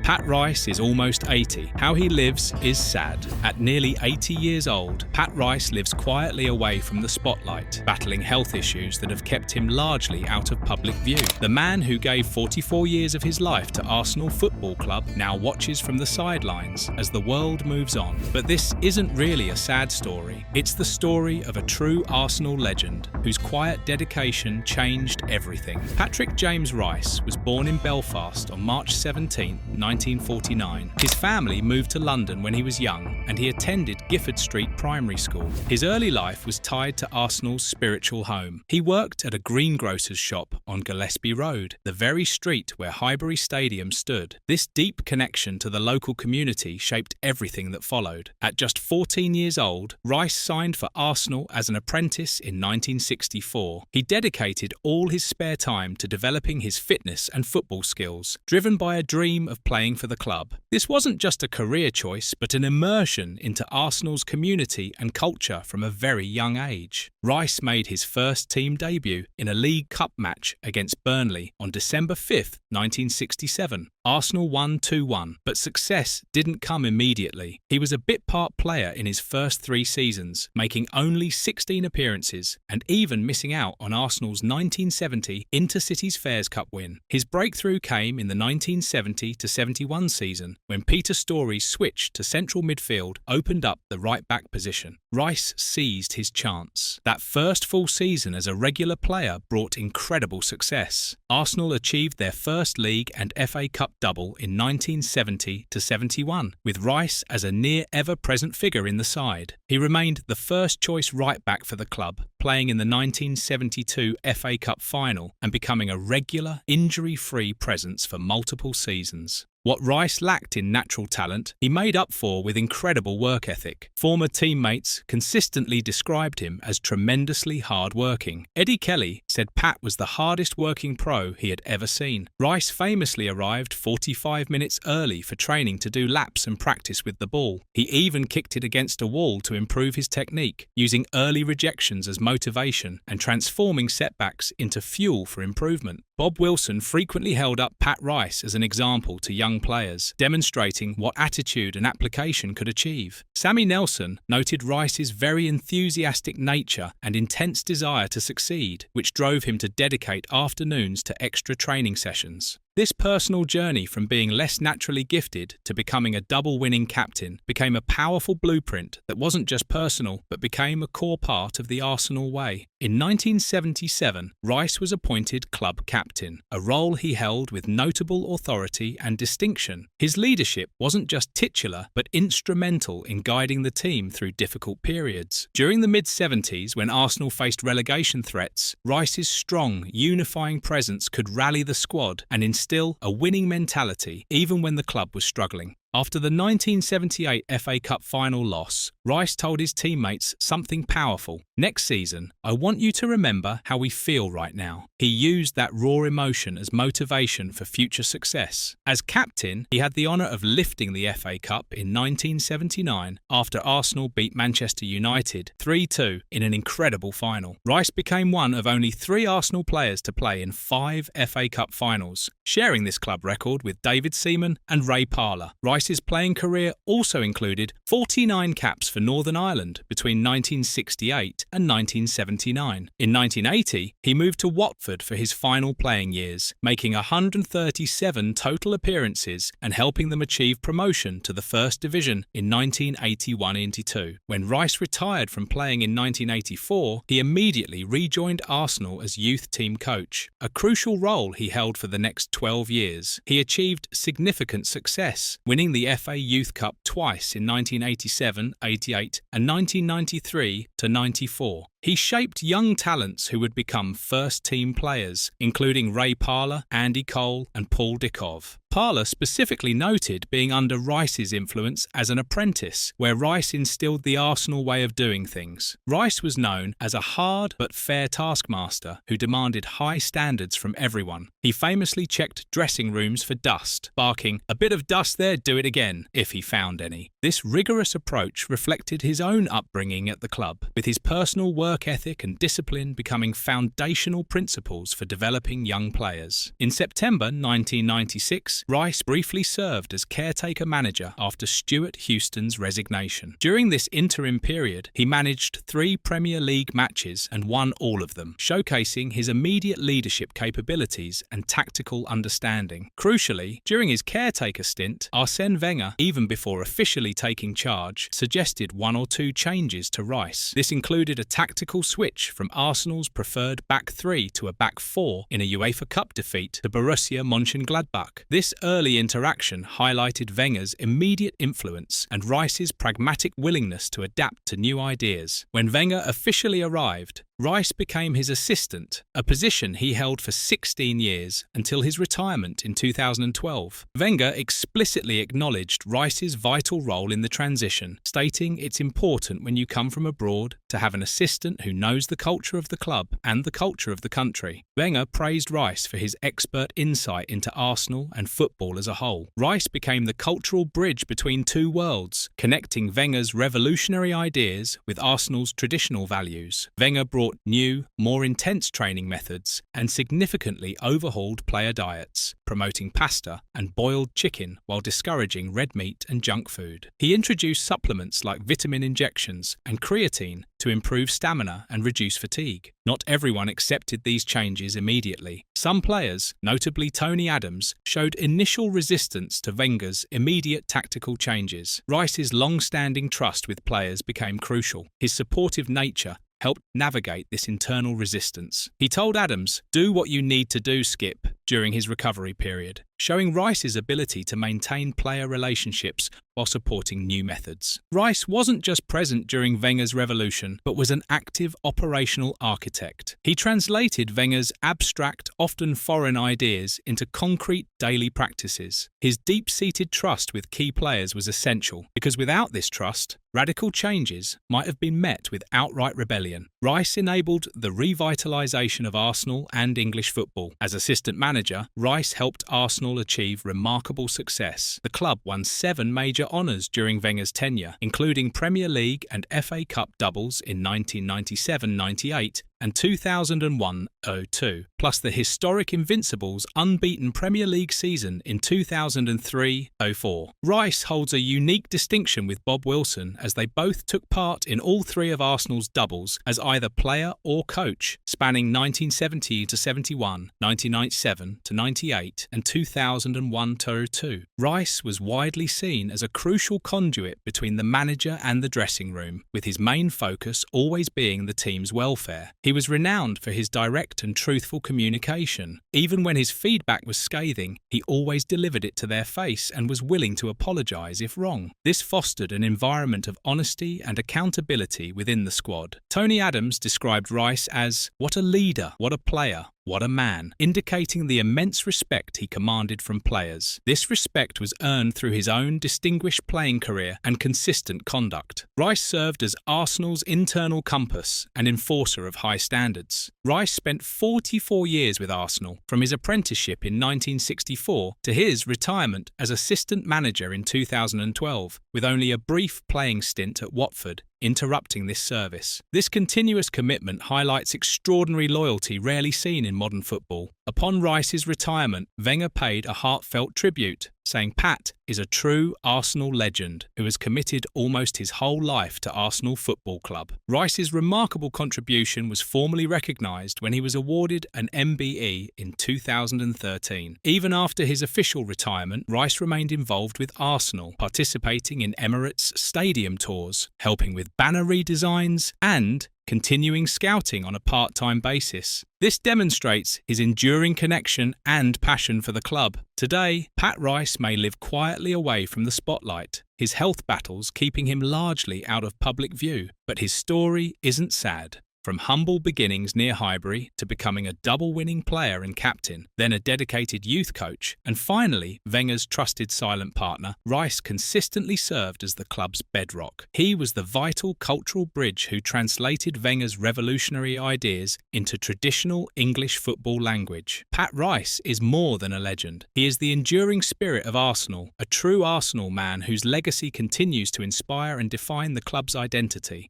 Pat Rice is almost 80. How he lives is sad. At nearly 80 years old, Pat Rice lives quietly away from the spotlight, battling health issues that have kept him largely out of public view. The man who gave 44 years of his life to Arsenal Football Club now watches from the sidelines as the world moves on. But this isn't really a sad story. It's the story of a true Arsenal legend whose quiet dedication changed everything. Patrick James Rice was born in Belfast on March 17, 1949. His family moved to London when he was young, and he attended Gifford Street Primary School. His early life was tied to Arsenal's spiritual home. He worked at a greengrocer's shop on Gillespie Road, the very street where Highbury Stadium stood. This deep connection to the local community shaped everything that followed. At just 14 years old, Rice signed for Arsenal as an apprentice in 1964. He dedicated all his spare time to developing his fitness and football skills, driven by a dream of playing for the club. This wasn't just a career choice, but an immersion into Arsenal's community and culture from a very young age. Rice made his first team debut in a League Cup match against Burnley on December 5, 1967. Arsenal won 2-1, but success didn't come immediately. He was a bit-part player in his first 3 seasons, making only 16 appearances and even missing out on Arsenal's 1970 Intercities Fairs Cup win. His breakthrough came in the 1970-71 season when Peter Story's switch to central midfield opened up the right-back position. Rice seized his chance. That first full season as a regular player brought incredible success. Arsenal achieved their first league and FA Cup double in 1970-71, with Rice as a near ever-present figure in the side. He remained the first-choice right-back for the club, playing in the 1972 FA Cup final and becoming a regular, injury-free presence for multiple seasons. What Rice lacked in natural talent, he made up for with incredible work ethic. Former teammates consistently described him as tremendously hard-working. Eddie Kelly said Pat was the hardest working pro he had ever seen. Rice famously arrived 45 minutes early for training to do laps and practice with the ball. He even kicked it against a wall to improve his technique, using early rejections as motivation and transforming setbacks into fuel for improvement. Bob Wilson frequently held up Pat Rice as an example to young players, demonstrating what attitude and application could achieve. Sammy Nelson noted Rice's very enthusiastic nature and intense desire to succeed, which drove him to dedicate afternoons to extra training sessions. This personal journey from being less naturally gifted to becoming a double-winning captain became a powerful blueprint that wasn't just personal but became a core part of the Arsenal way. In 1977, Rice was appointed club captain, a role he held with notable authority and distinction. His leadership wasn't just titular but instrumental in guiding the team through difficult periods. During the mid-70s, when Arsenal faced relegation threats, Rice's strong, unifying presence could rally the squad and instill a winning mentality even when the club was struggling. After the 1978 FA Cup final loss, Rice told his teammates something powerful. "Next season, I want you to remember how we feel right now." He used that raw emotion as motivation for future success. As captain, he had the honour of lifting the FA Cup in 1979 after Arsenal beat Manchester United 3-2 in an incredible final. Rice became one of only 3 Arsenal players to play in 5 FA Cup finals, sharing this club record with David Seaman and Ray Parlour. Rice's playing career also included 49 caps for Northern Ireland between 1968 and 1979. In 1980, he moved to Watford for his final playing years, making 137 total appearances and helping them achieve promotion to the First Division in 1981-82. When Rice retired from playing in 1984, he immediately rejoined Arsenal as youth team coach, a crucial role he held for the next 12 years. He achieved significant success, winning the FA Youth Cup twice in 1987-88 and 1993-94. He shaped young talents who would become first-team players, including Ray Parlour, Andy Cole and Paul Dickov. Parlour specifically noted being under Rice's influence as an apprentice, where Rice instilled the Arsenal way of doing things. Rice was known as a hard but fair taskmaster who demanded high standards from everyone. He famously checked dressing rooms for dust, barking, "A bit of dust there, do it again," if he found any. This rigorous approach reflected his own upbringing at the club, with his personal work ethic and discipline becoming foundational principles for developing young players. In September 1996, years, Rice briefly served as caretaker manager after Stuart Houston's resignation. During this interim period, he managed 3 Premier League matches and won all of them, showcasing his immediate leadership capabilities and tactical understanding. Crucially, during his caretaker stint, Arsène Wenger, even before officially taking charge, suggested 1 or 2 changes to Rice. This included a tactical switch from Arsenal's preferred back 3 to a back 4 in a UEFA Cup defeat to Borussia Mönchengladbach. This early interaction highlighted Wenger's immediate influence and Rice's pragmatic willingness to adapt to new ideas. When Wenger officially arrived, Rice became his assistant, a position he held for 16 years until his retirement in 2012. Wenger explicitly acknowledged Rice's vital role in the transition, stating it's important when you come from abroad to have an assistant who knows the culture of the club and the culture of the country. Wenger praised Rice for his expert insight into Arsenal and football as a whole. Rice became the cultural bridge between 2 worlds, connecting Wenger's revolutionary ideas with Arsenal's traditional values. Wenger brought new, more intense training methods and significantly overhauled player diets, promoting pasta and boiled chicken while discouraging red meat and junk food. He introduced supplements like vitamin injections and creatine to improve stamina and reduce fatigue. Not everyone accepted these changes immediately. Some players, notably Tony Adams, showed initial resistance to Wenger's immediate tactical changes. Rice's long-standing trust with players became crucial. His supportive nature helped navigate this internal resistance. He told Adams, "Do what you need to do, Skip," during his recovery period, showing Rice's ability to maintain player relationships while supporting new methods. Rice wasn't just present during Wenger's revolution, but was an active operational architect. He translated Wenger's abstract, often foreign ideas into concrete daily practices. His deep-seated trust with key players was essential, because without this trust, radical changes might have been met with outright rebellion. Rice enabled the revitalisation of Arsenal and English football. As assistant manager, Rice helped Arsenal achieve remarkable success. The club won 7 major honours during Wenger's tenure, including Premier League and FA Cup doubles in 1997-98 and 2001-02, plus the historic Invincibles' unbeaten Premier League season in 2003-04. Rice holds a unique distinction with Bob Wilson, as they both took part in all 3 of Arsenal's doubles as either player or coach, spanning 1970-71, 1997-98 and 2001-02. Rice was widely seen as a crucial conduit between the manager and the dressing room, with his main focus always being the team's welfare. He was renowned for his direct and truthful communication. Even when his feedback was scathing, he always delivered it to their face and was willing to apologise if wrong. This fostered an environment of honesty and accountability within the squad. Tony Adams described Rice as, "What a leader, what a player, what a man," indicating the immense respect he commanded from players. This respect was earned through his own distinguished playing career and consistent conduct. Rice served as Arsenal's internal compass and enforcer of high standards. Rice spent 44 years with Arsenal, from his apprenticeship in 1964 to his retirement as assistant manager in 2012, with only a brief playing stint at Watford interrupting this service. This continuous commitment highlights extraordinary loyalty rarely seen in modern football. Upon Rice's retirement, Wenger paid a heartfelt tribute, saying Pat is a true Arsenal legend who has committed almost his whole life to Arsenal Football Club. Rice's remarkable contribution was formally recognised when he was awarded an MBE in 2013. Even after his official retirement, Rice remained involved with Arsenal, participating in Emirates stadium tours, helping with banner redesigns and continuing scouting on a part-time basis. This demonstrates his enduring connection and passion for the club. Today, Pat Rice may live quietly away from the spotlight, his health battles keeping him largely out of public view. But his story isn't sad. From humble beginnings near Highbury to becoming a double-winning player and captain, then a dedicated youth coach, and finally Wenger's trusted silent partner, Rice consistently served as the club's bedrock. He was the vital cultural bridge who translated Wenger's revolutionary ideas into traditional English football language. Pat Rice is more than a legend. He is the enduring spirit of Arsenal, a true Arsenal man whose legacy continues to inspire and define the club's identity.